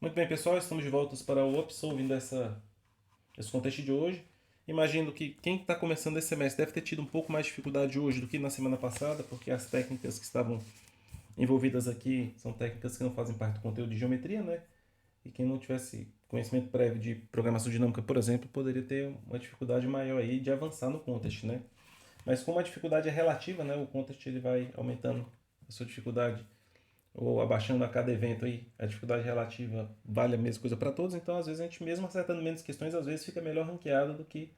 Muito bem, pessoal, estamos de volta para o OPS, ouvindo esse contexto de hoje. Imagino que quem está começando esse semestre deve ter tido um pouco mais de dificuldade hoje do que na semana passada, porque as técnicas que estavam envolvidas aqui são técnicas que não fazem parte do conteúdo de geometria, né? E quem não tivesse conhecimento prévio de programação dinâmica, por exemplo, poderia ter uma dificuldade maior aí de avançar no contest, né? Mas como a dificuldade é relativa, né? O contest ele vai aumentando a sua dificuldade ou abaixando a cada evento aí, a dificuldade relativa vale a mesma coisa para todos, então às vezes a gente mesmo acertando menos questões, às vezes fica melhor ranqueado do que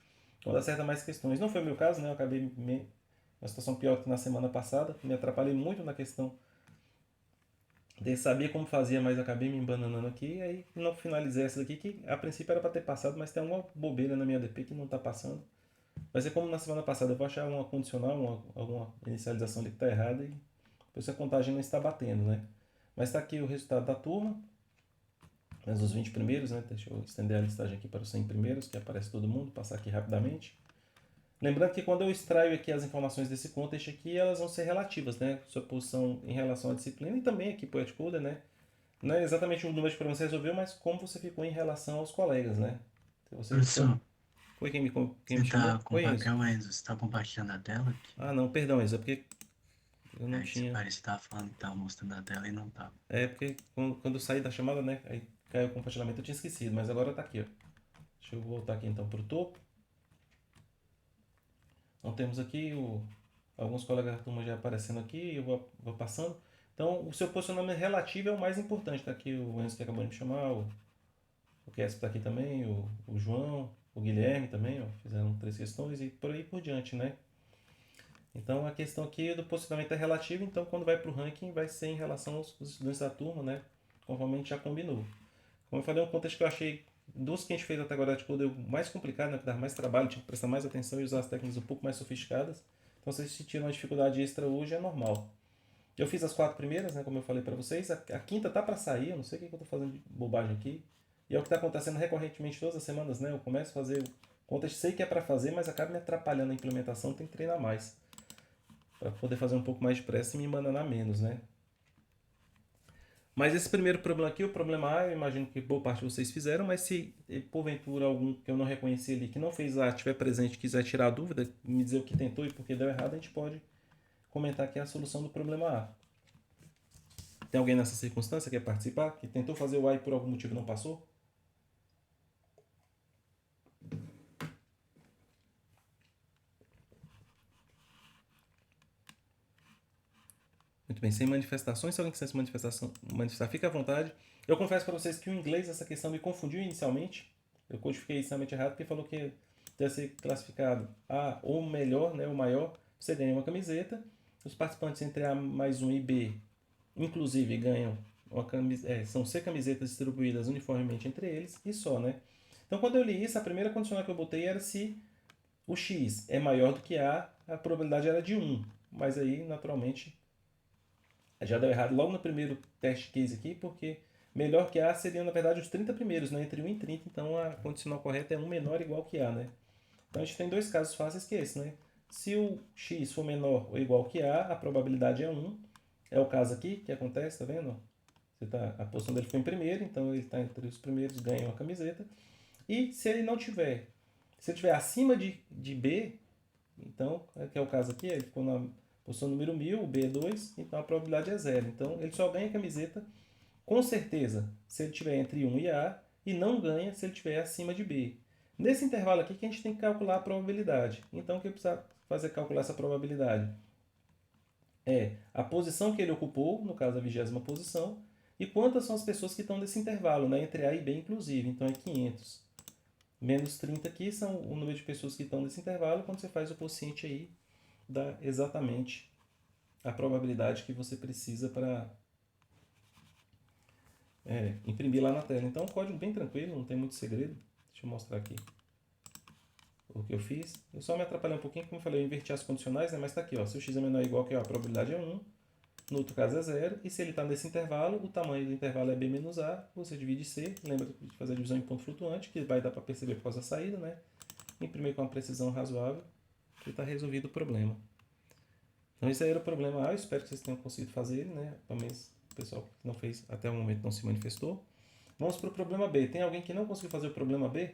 quando acerta mais questões. Não foi o meu caso, né? Eu acabei uma situação pior que na semana passada, me atrapalhei muito na questão de saber como fazia, mas acabei me embananando aqui, e aí não finalizei essa daqui, que a princípio era para ter passado, mas tem alguma bobeira na minha DP que não está passando. Vai ser como na semana passada, eu vou achar uma condicional, alguma inicialização ali que está errada e depois a contagem não está batendo, né? Mas está aqui o resultado da turma, mas os 20 primeiros, né? Deixa eu estender a listagem aqui para os 100 primeiros, que aparece todo mundo, passar aqui rapidamente. Lembrando que quando eu extraio aqui as informações desse contexto aqui, elas vão ser relativas, né? Sua posição em relação à disciplina e também aqui para o Etcoder, né? Não é exatamente o número de problemas que você resolveu, mas como você ficou em relação aos colegas, né? Se você ficou... Professor, Oi, quem você me tá chamou? com Oi, Enzo. papel, Enzo? Você tá compartilhando a tela aqui? Ah, não, perdão, Enzo, é porque eu não É, que tinha... parece que tava falando que tava mostrando a tela e não tava. É porque quando eu saí da chamada, né? Aí caiu o compartilhamento, eu tinha esquecido, mas agora tá aqui, ó. Deixa eu voltar aqui então para o topo. Então temos aqui alguns colegas da turma já aparecendo aqui, eu vou passando. Então o seu posicionamento relativo é o mais importante. Está aqui o Enzo que acabou de me chamar, o Kesp está aqui também, o João, o Guilherme também, ó, fizeram 3 questões e por aí por diante, né? Então a questão aqui do posicionamento é relativo, então quando vai para o ranking vai ser em relação aos estudantes da turma, né? Conforme a gente já combinou. Como eu falei, um contexto que eu achei dos que a gente fez até agora, tipo, deu mais complicado, né? Que dava mais trabalho, tinha que prestar mais atenção e usar as técnicas um pouco mais sofisticadas. Então, se vocês sentiram uma dificuldade extra hoje, é normal. Eu fiz as 4 primeiras, né? Como eu falei pra vocês. A quinta tá pra sair, eu não sei o que eu tô fazendo de bobagem aqui. E é o que tá acontecendo recorrentemente todas as semanas, né? Eu começo a fazer contas, sei que é pra fazer, mas acaba me atrapalhando a implementação, tem que treinar mais. Pra poder fazer um pouco mais depressa e me embananar menos, né? Mas esse primeiro problema aqui, o problema A, eu imagino que boa parte de vocês fizeram, mas se porventura algum que eu não reconheci ali, que não fez A, estiver presente e quiser tirar a dúvida, me dizer o que tentou e por que deu errado, a gente pode comentar aqui a solução do problema A. Tem alguém nessa circunstância que quer participar, que tentou fazer o A e por algum motivo não passou? Muito bem, sem manifestações, se alguém quiser se manifestar, fica à vontade. Eu confesso para vocês que o inglês, essa questão me confundiu inicialmente. Eu codifiquei inicialmente errado porque falou que deve ser classificado A ou melhor, né, o maior, você ganha uma camiseta. Os participantes entre A mais um e B, inclusive, ganham são C camisetas distribuídas uniformemente entre eles e só, né? Então, quando eu li isso, a primeira condicional que eu botei era se o X é maior do que a probabilidade era de um. Mas aí, naturalmente, já deu errado logo no primeiro teste case aqui, porque melhor que A seriam, na verdade, os 30 primeiros, né? Entre 1 e 30, então a condicional correta é 1 menor igual que A, né? Então a gente tem dois casos fáceis que é esse, né? Se o X for menor ou igual que A probabilidade é 1. É o caso aqui que acontece, tá vendo? A posição dele foi em primeiro, então ele está entre os primeiros, ganha uma camiseta. E se ele não tiver, se ele estiver acima de B, então, que é o caso aqui, ele ficou na posição número 1000, o B é 2, então a probabilidade é zero. Então ele só ganha a camiseta com certeza se ele estiver entre 1 e A e não ganha se ele estiver acima de B. Nesse intervalo aqui que a gente tem que calcular a probabilidade. Então o que precisa fazer calcular essa probabilidade? É a posição que ele ocupou, no caso a 20ª posição, e quantas são as pessoas que estão nesse intervalo, né, entre A e B inclusive. Então é 500. Menos 30 aqui são o número de pessoas que estão nesse intervalo. Quando você faz o quociente aí, dá exatamente a probabilidade que você precisa para imprimir lá na tela. Então, é um código bem tranquilo, não tem muito segredo. Deixa eu mostrar aqui o que eu fiz. Eu só me atrapalhei um pouquinho, como eu falei, eu inverti as condicionais, né? Mas está aqui, ó, se o x é menor ou igual que a probabilidade é 1, no outro caso é 0, e se ele está nesse intervalo, o tamanho do intervalo é b menos a, você divide c, lembra de fazer a divisão em ponto flutuante, que vai dar para perceber por causa da saída, né? Imprimir com uma precisão razoável, e está resolvido o problema. Então esse aí era o problema A, eu espero que vocês tenham conseguido fazer ele, né? Pelo menos o pessoal que não fez até o momento não se manifestou. Vamos para o problema B. Tem alguém que não conseguiu fazer o problema B?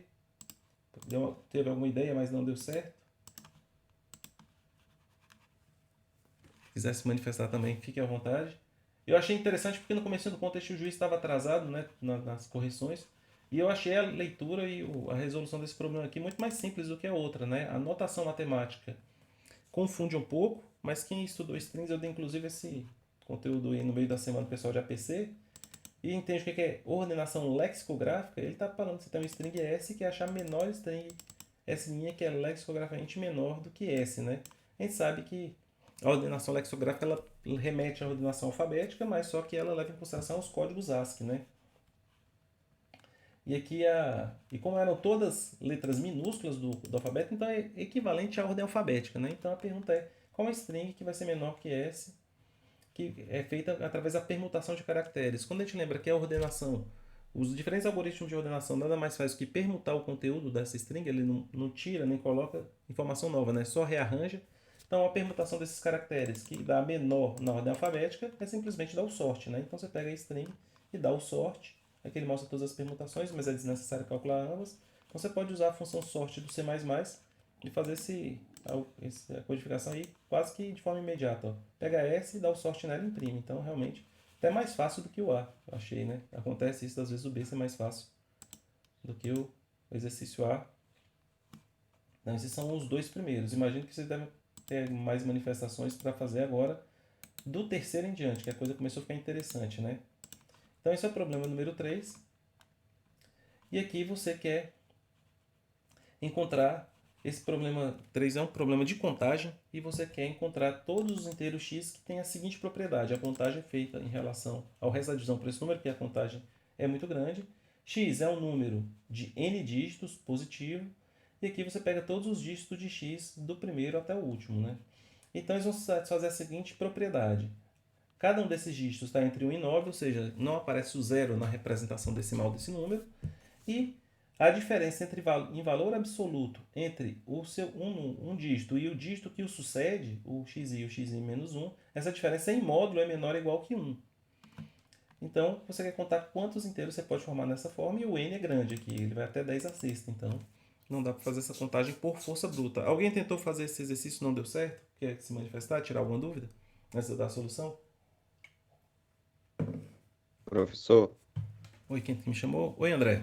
Teve alguma ideia, mas não deu certo? Se quiser se manifestar também, fique à vontade. Eu achei interessante porque no começo do contexto o juiz estava atrasado, né, nas correções. E eu achei a leitura e a resolução desse problema aqui muito mais simples do que a outra, né? A notação matemática confunde um pouco, mas quem estudou strings, eu dei inclusive esse conteúdo aí no meio da semana do pessoal de APC, e entende o que é ordenação lexicográfica. Ele está falando que você tem um string S que é achar a menor string S' que é lexicograficamente menor do que S, né? A gente sabe que a ordenação lexicográfica ela remete à ordenação alfabética, mas só que ela leva em consideração os códigos ASCII, né? E aqui e como eram todas letras minúsculas do alfabeto, então é equivalente à ordem alfabética, né? Então a pergunta é qual a string que vai ser menor que S, que é feita através da permutação de caracteres. Quando a gente lembra que a ordenação, os diferentes algoritmos de ordenação nada mais faz do que permutar o conteúdo dessa string, ele não tira nem coloca informação nova, né? Só rearranja. Então a permutação desses caracteres que dá menor na ordem alfabética é simplesmente dar o sort, né? Então você pega a string e dá o sort. Aqui ele mostra todas as permutações, mas é desnecessário calcular ambas. Então você pode usar a função sort do C++ e fazer essa codificação aí quase que de forma imediata. Ó. Pega S, dá o sort nela e imprime. Então realmente até mais fácil do que o A, eu achei, né? Acontece isso, às vezes o B ser mais fácil do que o exercício A. Então esses são os dois primeiros. Imagino que vocês devem ter mais manifestações para fazer agora do terceiro em diante, que a coisa começou a ficar interessante, né? Então esse é o problema número 3. E aqui você quer encontrar, esse problema 3 é um problema de contagem, e você quer encontrar todos os inteiros x que têm a seguinte propriedade. A contagem é feita em relação ao resto da divisão por esse número, porque a contagem é muito grande. X é um número de n dígitos positivo, e aqui você pega todos os dígitos de x do primeiro até o último, né? Então eles vão satisfazer a seguinte propriedade. Cada um desses dígitos está entre 1 e 9, ou seja, não aparece o zero na representação decimal desse número. E a diferença em valor absoluto entre um dígito e o dígito que o sucede, o xi e o xi menos 1, essa diferença em módulo é menor ou igual que 1. Então, você quer contar quantos inteiros você pode formar dessa forma, e o n é grande aqui, ele vai até 10 a sexta, então não dá para fazer essa contagem por força bruta. Alguém tentou fazer esse exercício e não deu certo? Quer se manifestar, tirar alguma dúvida antes de eu dar a solução? Professor, Oi, quem me chamou? Oi, André.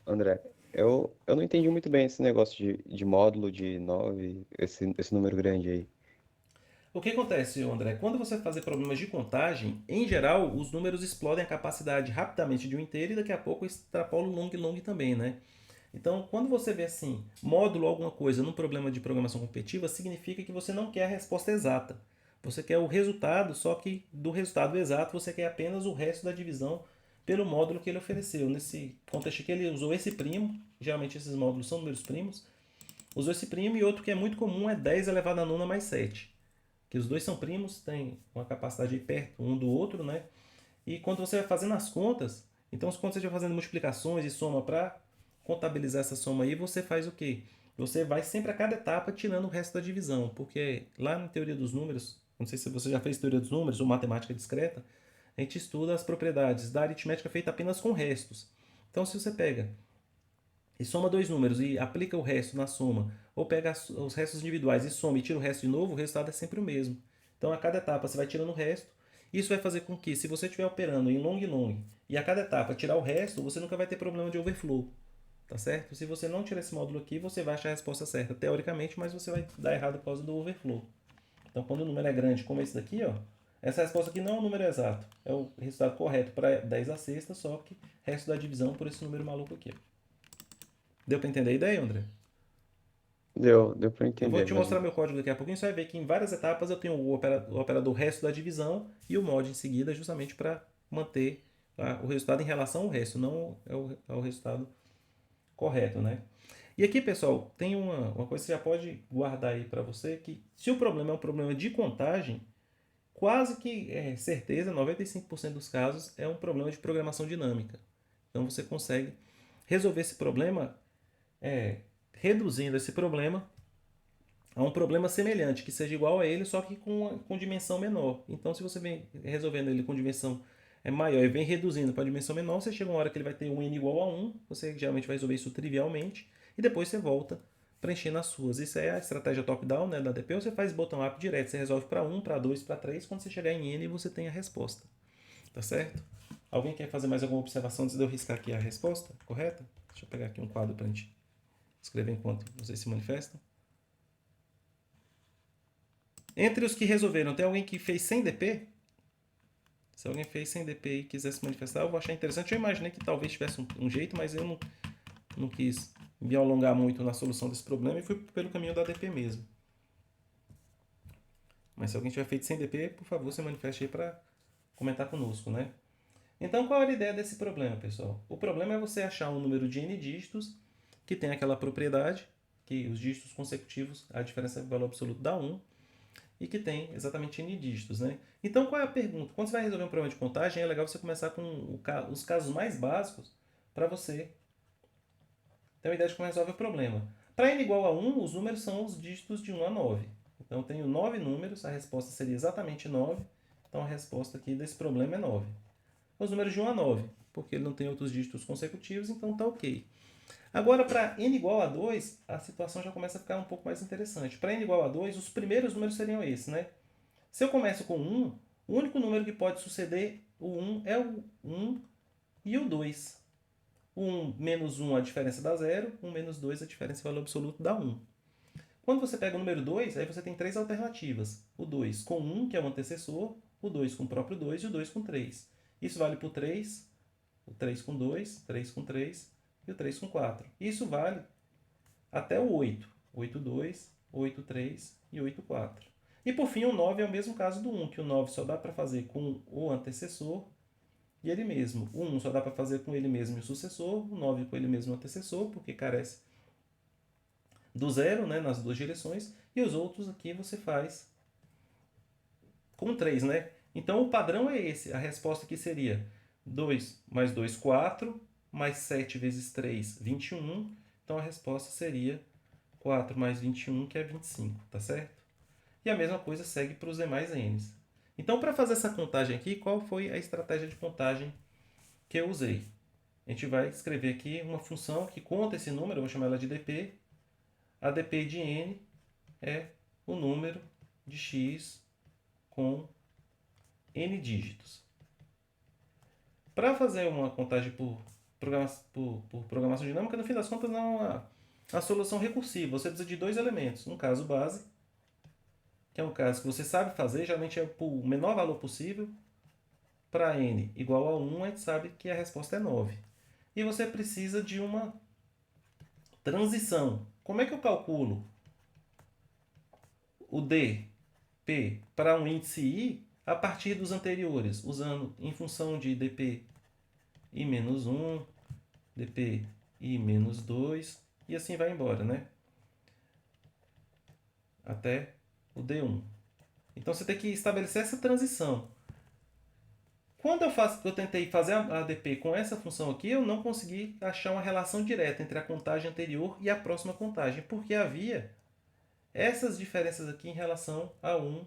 André, eu não entendi muito bem esse negócio de módulo de 9, esse número grande aí. O que acontece, André? Quando você vai fazer problemas de contagem, em geral, os números explodem a capacidade rapidamente de um inteiro e daqui a pouco extrapola o long long também, né? Então, quando você vê assim, módulo alguma coisa num problema de programação competitiva, significa que você não quer a resposta exata. Você quer o resultado, só que do resultado exato você quer apenas o resto da divisão pelo módulo que ele ofereceu. Nesse contexto aqui ele usou esse primo, geralmente esses módulos são números primos, usou esse primo, e outro que é muito comum é 10 elevado a nona mais 7. Que os dois são primos, têm uma capacidade perto um do outro, né? E quando você vai fazendo as contas, então quando você vai fazendo multiplicações e soma para contabilizar essa soma aí, você faz o quê? Você vai sempre a cada etapa tirando o resto da divisão, porque lá na teoria dos números, não sei se você já fez teoria dos números ou matemática discreta, a gente estuda as propriedades da aritmética feita apenas com restos. Então se você pega e soma dois números e aplica o resto na soma, ou pega os restos individuais e soma e tira o resto de novo, o resultado é sempre o mesmo. Então a cada etapa você vai tirando o resto. Isso vai fazer com que, se você estiver operando em long long e a cada etapa tirar o resto, você nunca vai ter problema de overflow. Tá certo? Se você não tirar esse módulo aqui, você vai achar a resposta certa teoricamente, mas você vai dar errado por causa do overflow. Então quando o número é grande como esse daqui, ó, essa resposta aqui não é o número exato. É o resultado correto para 10 a sexta, só que resto da divisão por esse número maluco aqui. Deu para entender a ideia, André? Deu para Eu vou entender, te mas mostrar meu código daqui a pouquinho, você vai ver que em várias etapas eu tenho o operador resto da divisão e o mod em seguida, justamente para manter o resultado em relação ao resto, não é o resultado correto, né? E aqui, pessoal, tem uma coisa que você já pode guardar aí para você, que se o problema é um problema de contagem, quase que é certeza, 95% dos casos, é um problema de programação dinâmica. Então você consegue resolver esse problema reduzindo esse problema a um problema semelhante, que seja igual a ele, só que com dimensão menor. Então, se você vem resolvendo ele com dimensão é maior e vem reduzindo para a dimensão menor, você chega uma hora que ele vai ter um n igual a 1, você geralmente vai resolver isso trivialmente, e depois você volta preenchendo as suas. Isso é a estratégia top-down, né, da ADP, ou você faz bottom-up direto, você resolve para 1, para 2, para 3, quando você chegar em n você tem a resposta. Tá certo? Alguém quer fazer mais alguma observação antes de eu riscar aqui a resposta correta? Deixa eu pegar aqui um quadro para a gente escrever enquanto vocês se manifestam. Entre os que resolveram, tem alguém que fez sem DP? Se alguém fez sem DP e quiser se manifestar, eu vou achar interessante. Eu imaginei que talvez tivesse um jeito, mas eu não quis me alongar muito na solução desse problema e fui pelo caminho da DP mesmo. Mas se alguém tiver feito sem DP, por favor, se manifeste aí para comentar conosco, né? Então, qual era a ideia desse problema, pessoal? O problema é você achar um número de n dígitos que tem aquela propriedade, que os dígitos consecutivos, a diferença do valor absoluto dá 1, e que tem exatamente n dígitos, né? Então, qual é a pergunta? Quando você vai resolver um problema de contagem, é legal você começar com os casos mais básicos para você ter uma ideia de como resolve o problema. Para n igual a 1, os números são os dígitos de 1 a 9. Então, eu tenho 9 números, a resposta seria exatamente 9. Então, a resposta aqui desse problema é 9. Os números de 1 a 9, porque ele não tem outros dígitos consecutivos, então tá ok. Agora, para n igual a 2, a situação já começa a ficar um pouco mais interessante. Para n igual a 2, os primeiros números seriam esses, né? Se eu começo com 1, o único número que pode suceder o 1 é o 1 e o 2. O 1 menos 1 a diferença dá 0, 1 menos 2 a diferença do valor absoluto dá 1. Quando você pega o número 2, aí você tem três alternativas. O 2 com 1, que é o antecessor, o 2 com o próprio 2 e o 2 com 3. Isso vale para o 3, o 3 com 2, 3 com 3 e o 3 com 4. Isso vale até o 8. 8, 2, 8, 3 e 8, 4. E por fim o 9 é o mesmo caso do 1, que o 9 só dá para fazer com o antecessor e ele mesmo. O 1 só dá para fazer com ele mesmo e o sucessor, o 9 com ele mesmo e o antecessor, porque carece do zero, né, nas duas direções, e os outros aqui você faz com 3, né? Então o padrão é esse. A resposta aqui seria 2 mais 2, 4, mais 7 vezes 3, 21. Então a resposta seria 4 mais 21, que é 25, tá certo? E a mesma coisa segue para os demais n's. Então, para fazer essa contagem aqui, qual foi a estratégia de contagem que eu usei? A gente vai escrever aqui uma função que conta esse número, eu vou chamar ela de dp. A dp de n é o número de x com n dígitos. Para fazer uma contagem por programação dinâmica, no fim das contas, não é uma solução recursiva. Você precisa de dois elementos. Um caso base, que é um caso que você sabe fazer, geralmente é o menor valor possível. Para n igual a 1, a gente sabe que a resposta é 9. E você precisa de uma transição. Como é que eu calculo o dp para um índice i a partir dos anteriores, usando em função de dp i menos 1, dp i menos 2, e assim vai embora, né? Até o d1. Então você tem que estabelecer essa transição. Quando eu tentei fazer a ADP com essa função aqui, eu não consegui achar uma relação direta entre a contagem anterior e a próxima contagem, porque havia essas diferenças aqui em relação a 1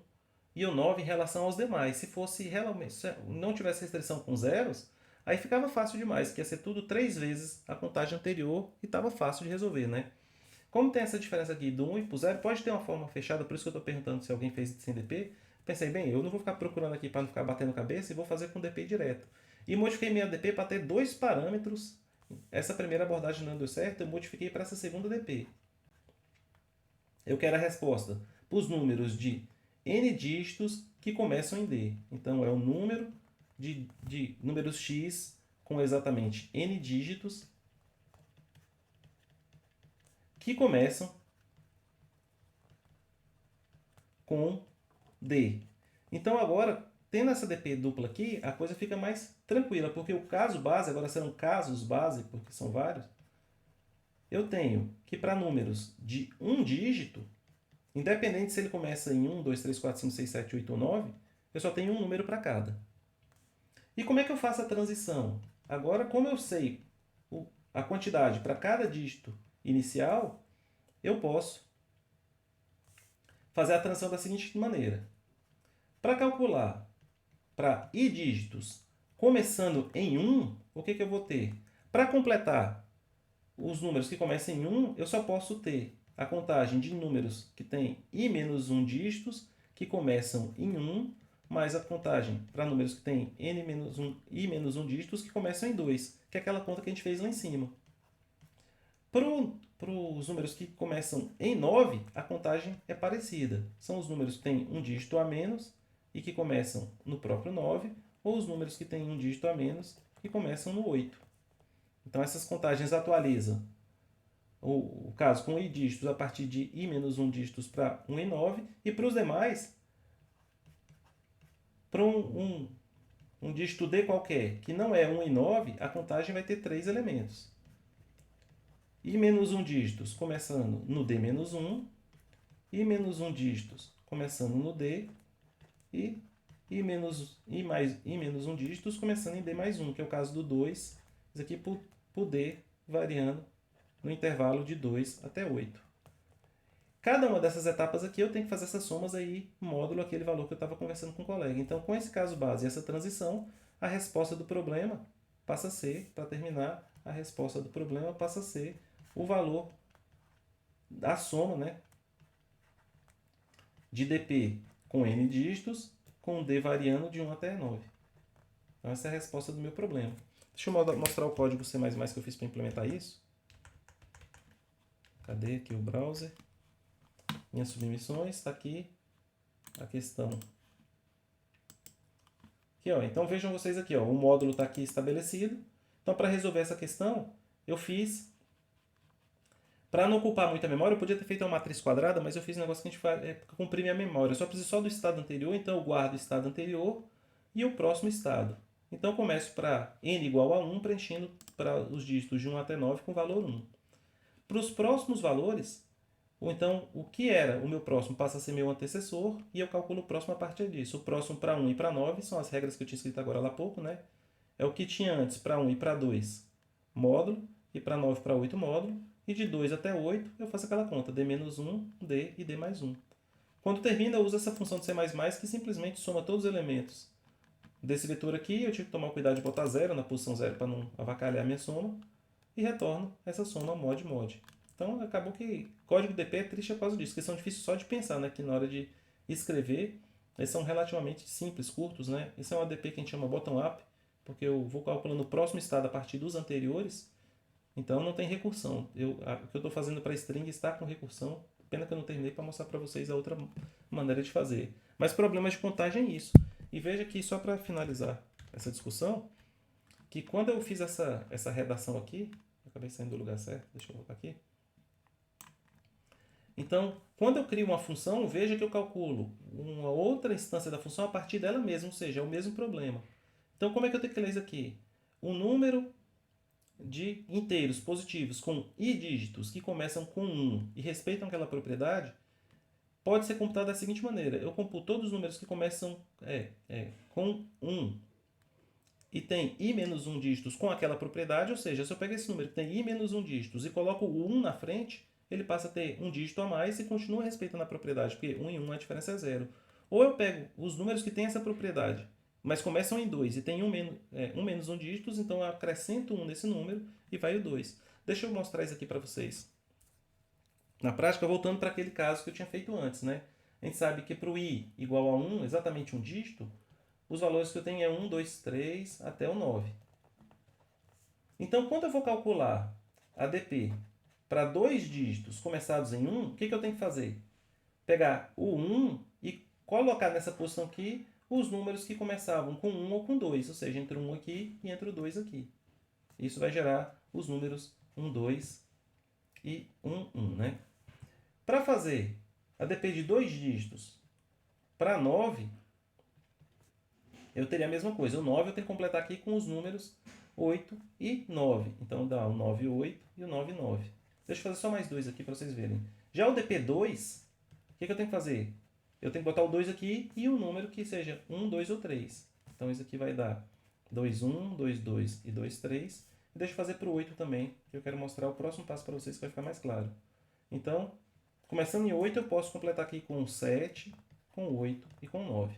e o 9 em relação aos demais. Se fosse realmente, se não tivesse restrição com zeros, aí ficava fácil demais, que ia ser tudo 3 vezes a contagem anterior e estava fácil de resolver, né? Como tem essa diferença aqui do 1 e pro 0, pode ter uma forma fechada, por isso que eu estou perguntando se alguém fez sem DP. Pensei, bem, eu não vou ficar procurando aqui para não ficar batendo cabeça e vou fazer com DP direto. E modifiquei minha DP para ter dois parâmetros. Essa primeira abordagem não deu certo, eu modifiquei para essa segunda DP. Eu quero a resposta para os números de n dígitos que começam em D. Então, é o número de números x com exatamente n dígitos que começam com D. Então, agora, tendo essa DP dupla aqui, a coisa fica mais tranquila, porque o caso base, agora serão casos base, porque são vários, eu tenho que para números de um dígito, independente se ele começa em 1, 2, 3, 4, 5, 6, 7, 8 ou 9, eu só tenho um número para cada. E como é que eu faço a transição? Agora, como eu sei a quantidade para cada dígito inicial, eu posso fazer a transição da seguinte maneira. Para calcular para i dígitos começando em 1, o que eu vou ter? Para completar os números que começam em 1, eu só posso ter a contagem de números que tem i menos 1 dígitos, que começam em 1, mais a contagem para números que tem n menos 1, i menos 1 dígitos, que começam em 2, que é aquela conta que a gente fez lá em cima. Para os números que começam em 9, a contagem é parecida. São os números que têm um dígito a menos e que começam no próprio 9, ou os números que têm um dígito a menos e começam no 8. Então, essas contagens atualizam o caso com i dígitos a partir de i menos 1 dígitos para 1 e 9, e para os demais, para um dígito d qualquer, que não é 1 e 9, a contagem vai ter 3 elementos. I menos 1 dígitos começando no d menos 1, i menos 1 dígitos começando no d, e i menos 1 dígitos começando em d mais 1, que é o caso do 2, isso aqui por d variando no intervalo de 2 até 8. Cada uma dessas etapas aqui eu tenho que fazer essas somas aí, módulo aquele valor que eu estava conversando com o colega. Então, com esse caso base e essa transição, a resposta do problema passa a ser, para terminar, a resposta do problema passa a ser o valor da soma, né, de dp com n dígitos, com d variando de 1 até 9. Então, essa é a resposta do meu problema. Deixa eu mostrar o código C++ que eu fiz para implementar isso. Cadê aqui o browser? Minhas submissões, está aqui a questão. Aqui, ó, então vejam vocês aqui, ó, o módulo está aqui estabelecido. Então, para resolver essa questão, eu fiz, para não ocupar muita memória, eu podia ter feito uma matriz quadrada, mas eu fiz um negócio que a gente faz, cumprir minha memória. Eu só preciso só do estado anterior, então eu guardo o estado anterior e o próximo estado. Então, eu começo para n igual a 1, preenchendo para os dígitos de 1 até 9 com valor 1. Para os próximos valores, ou então o que era o meu próximo passa a ser meu antecessor e eu calculo o próximo a partir disso. O próximo para 1 e para 9 são as regras que eu tinha escrito agora há pouco, né? É o que tinha antes para 1 e para 2, módulo, e para 9 para 8, módulo, e de 2 até 8 eu faço aquela conta, d menos 1, d e d mais 1. Quando termina, eu uso essa função de C++ que simplesmente soma todos os elementos desse vetor aqui. Eu tive que tomar cuidado de botar 0 na posição 0 para não avacalhar a minha soma, e retorno essa soma mod. Então, acabou que código DP é triste por causa disso, que são difíceis só de pensar, né? Que na hora de escrever, eles são relativamente simples, curtos, né? Esse é um ADP que a gente chama bottom-up, porque eu vou calculando o próximo estado a partir dos anteriores, então não tem recursão. O que eu estou fazendo para string está com recursão, pena que eu não terminei para mostrar para vocês a outra maneira de fazer. Mas problemas de contagem é isso. E veja aqui, só para finalizar essa discussão, que quando eu fiz essa redação aqui, eu acabei saindo do lugar certo, deixa eu voltar aqui. Então, quando eu crio uma função, veja que eu calculo uma outra instância da função a partir dela mesma, ou seja, é o mesmo problema. Então, como é que eu tenho que ler isso aqui? Um número de inteiros positivos com i dígitos que começam com 1 e respeitam aquela propriedade pode ser computado da seguinte maneira. Eu computo todos os números que começam com 1 e tem i menos 1 dígitos com aquela propriedade, ou seja, se eu pego esse número que tem i menos 1 dígitos e coloco o 1 na frente, ele passa a ter um dígito a mais e continua respeitando a propriedade, porque 1 e 1 a diferença é 0. Ou eu pego os números que têm essa propriedade, mas começam em 2 e tem 1 menos 1 dígitos, então eu acrescento 1 nesse número e vai o 2. Deixa eu mostrar isso aqui para vocês. Na prática, voltando para aquele caso que eu tinha feito antes, né? A gente sabe que para o i igual a 1, exatamente um dígito, os valores que eu tenho é 1, 2, 3 até o 9. Então, quando eu vou calcular a dp para dois dígitos começados em 1, o que eu tenho que fazer? Pegar o 1 e colocar nessa posição aqui os números que começavam com 1 ou com 2, ou seja, entre o 1 aqui e entre o 2 aqui. Isso vai gerar os números 1, 2 e 1, 1, né? Para fazer a dp de dois dígitos para 9, eu teria a mesma coisa. O 9 eu tenho que completar aqui com os números 8 e 9. Então dá o 9, 8 e o 9, 9. Deixa eu fazer só mais dois aqui para vocês verem. Já o dp2, o que eu tenho que fazer? Eu tenho que botar o 2 aqui e um número que seja 1, 2 ou 3. Então isso aqui vai dar 2, 1, 2, 2 e 2, 3. E deixa eu fazer para o 8 também, que eu quero mostrar o próximo passo para vocês que vai ficar mais claro. Então, começando em 8, eu posso completar aqui com 7, com 8 e com 9.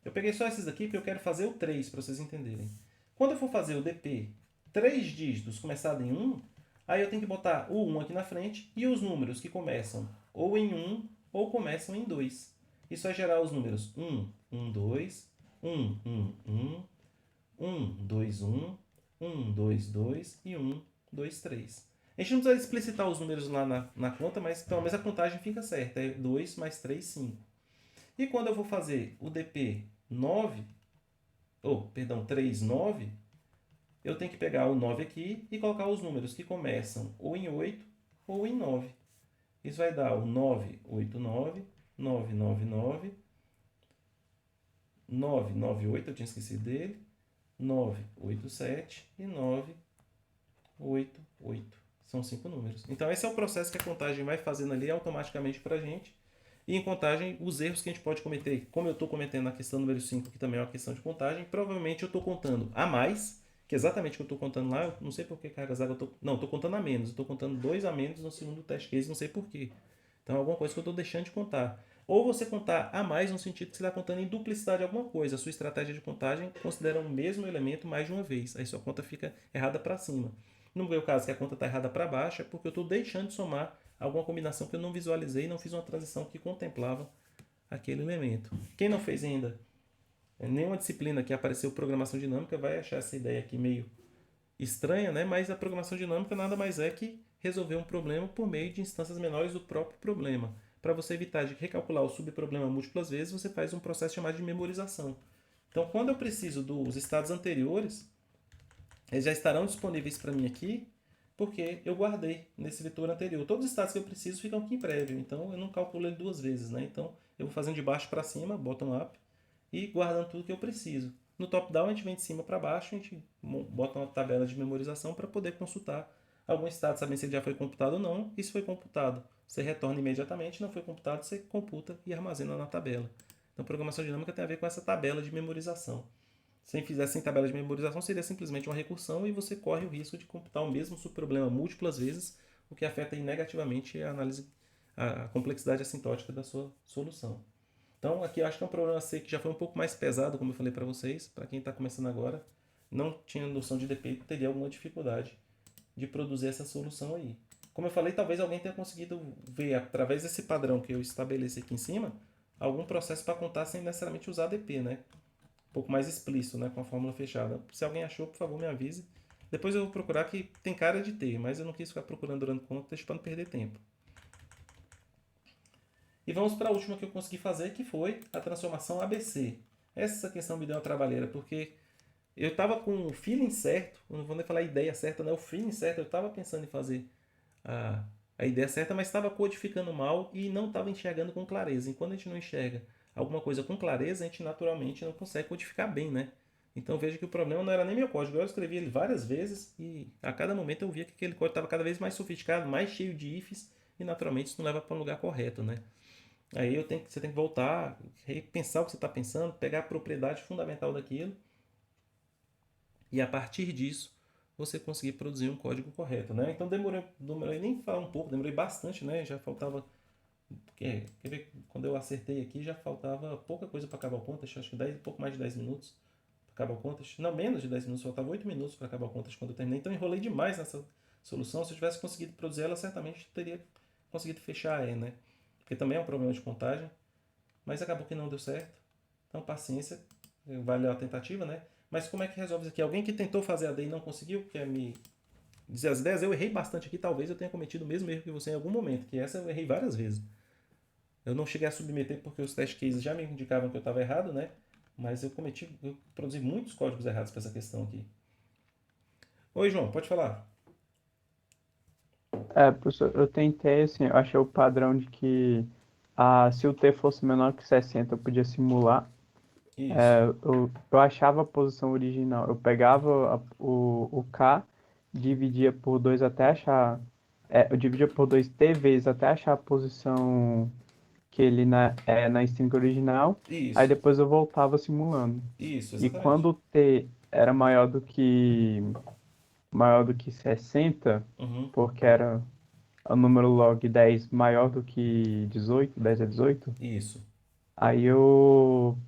Eu peguei só esses aqui porque eu quero fazer o 3 para vocês entenderem. Quando eu for fazer o DP 3 dígitos começado em 1, aí eu tenho que botar o 1 aqui na frente e os números que começam ou em 1 ou começam em 2. Isso vai gerar os números 1, 1, 2, 1, 1, 1, 1, 2, 1, 1, 2, 2 e 1, 2, 3. A gente não precisa explicitar os números lá na conta, mas pelo menos a contagem fica certa. É 2 mais 3, 5. E quando eu vou fazer o DP 9, perdão, 3, 9, eu tenho que pegar o 9 aqui e colocar os números que começam ou em 8 ou em 9. Isso vai dar o 989, 999, 998, eu tinha esquecido dele, 987 e 988. São 5 números. Então esse é o processo que a contagem vai fazendo ali automaticamente para a gente. E em contagem, os erros que a gente pode cometer, como eu estou cometendo na questão número 5, que também é uma questão de contagem, provavelmente eu estou contando a mais, que é exatamente o que eu estou contando lá, eu não sei por que cargas d'água eu estou... Não, estou contando a menos, eu estou contando 2 a menos no segundo test case, não sei por quê. Então é alguma coisa que eu estou deixando de contar. Ou você contar a mais no sentido que você está contando em duplicidade alguma coisa. A sua estratégia de contagem considera o mesmo elemento mais de uma vez. Aí sua conta fica errada para cima. No meu caso, que a conta está errada para baixo, é porque eu estou deixando de somar alguma combinação que eu não visualizei e não fiz uma transição que contemplava aquele elemento. Quem não fez ainda nenhuma disciplina que apareceu programação dinâmica vai achar essa ideia aqui meio estranha, né? Mas a programação dinâmica nada mais é que resolver um problema por meio de instâncias menores do próprio problema. Para você evitar de recalcular o subproblema múltiplas vezes, você faz um processo chamado de memorização. Então, quando eu preciso dos estados anteriores, eles já estarão disponíveis para mim aqui, porque eu guardei nesse vetor anterior. Todos os estados que eu preciso ficam aqui em prévio, então eu não calculo ele duas vezes, né? Então eu vou fazendo de baixo para cima, bottom up, e guardando tudo que eu preciso. No top-down a gente vem de cima para baixo, a gente bota uma tabela de memorização para poder consultar algum estado, sabendo se ele já foi computado ou não, e se foi computado, você retorna imediatamente, não foi computado, você computa e armazena na tabela. Então programação dinâmica tem a ver com essa tabela de memorização. Se fizesse em tabela de memorização, seria simplesmente uma recursão e você corre o risco de computar o mesmo subproblema múltiplas vezes, o que afeta negativamente a análise, a complexidade assintótica da sua solução. Então, aqui eu acho que é um problema C que já foi um pouco mais pesado, como eu falei para vocês. Para quem está começando agora, não tinha noção de DP, teria alguma dificuldade de produzir essa solução aí. Como eu falei, talvez alguém tenha conseguido ver, através desse padrão que eu estabeleci aqui em cima, algum processo para contar sem necessariamente usar DP, né? Um pouco mais explícito, né, com a fórmula fechada. Se alguém achou, por favor, me avise. Depois eu vou procurar, que tem cara de ter, mas eu não quis ficar procurando durante conta, deixa para não perder tempo. E vamos para a última que eu consegui fazer, que foi a transformação ABC. Essa questão me deu uma trabalheira, porque eu estava com o feeling certo, eu não vou nem falar a ideia certa, né? O feeling certo, eu estava pensando em fazer a ideia certa, mas estava codificando mal e não estava enxergando com clareza. E quando a gente não enxerga alguma coisa com clareza, a gente naturalmente não consegue codificar bem, né? Então veja que o problema não era nem meu código, eu escrevi ele várias vezes e a cada momento eu via que aquele código estava cada vez mais sofisticado, mais cheio de ifs e naturalmente isso não leva para um lugar correto, né? Aí você tem que voltar, repensar o que você está pensando, pegar a propriedade fundamental daquilo e a partir disso você conseguir produzir um código correto, né? Então demorei nem falar um pouco, demorei bastante, né? Já faltava, quer ver, quando eu acertei aqui já faltava pouca coisa para acabar o contest, acho que pouco mais de 10 minutos para acabar o contest, não, menos de 10 minutos, faltava 8 minutos para acabar o contest quando eu terminei, então enrolei demais nessa solução. Se eu tivesse conseguido produzir ela, certamente teria conseguido fechar a E, né? Porque também é um problema de contagem, mas acabou que não deu certo. Então, paciência, valeu a tentativa, né? Mas como é que resolve isso aqui? Alguém que tentou fazer a D e não conseguiu, quer me dizer as ideias? Eu errei bastante aqui, talvez eu tenha cometido o mesmo erro que você em algum momento, que essa eu errei várias vezes. Eu não cheguei a submeter porque os test cases já me indicavam que eu estava errado, né? Mas eu produzi muitos códigos errados para essa questão aqui. Oi, João, pode falar. Professor, eu tentei, assim, eu achei o padrão de que se o T fosse menor que 60, eu podia simular. Isso. Eu achava a posição original. Eu pegava o K, dividia por 2 até achar. Eu dividia por 2 T vezes até achar a posição que ele na string original. Aí Isso. depois eu voltava simulando. Isso, E exatamente. quando o T era maior do que 60, Uhum. porque era o número log 10 maior do que 18, 10 é 18, Isso. aí eu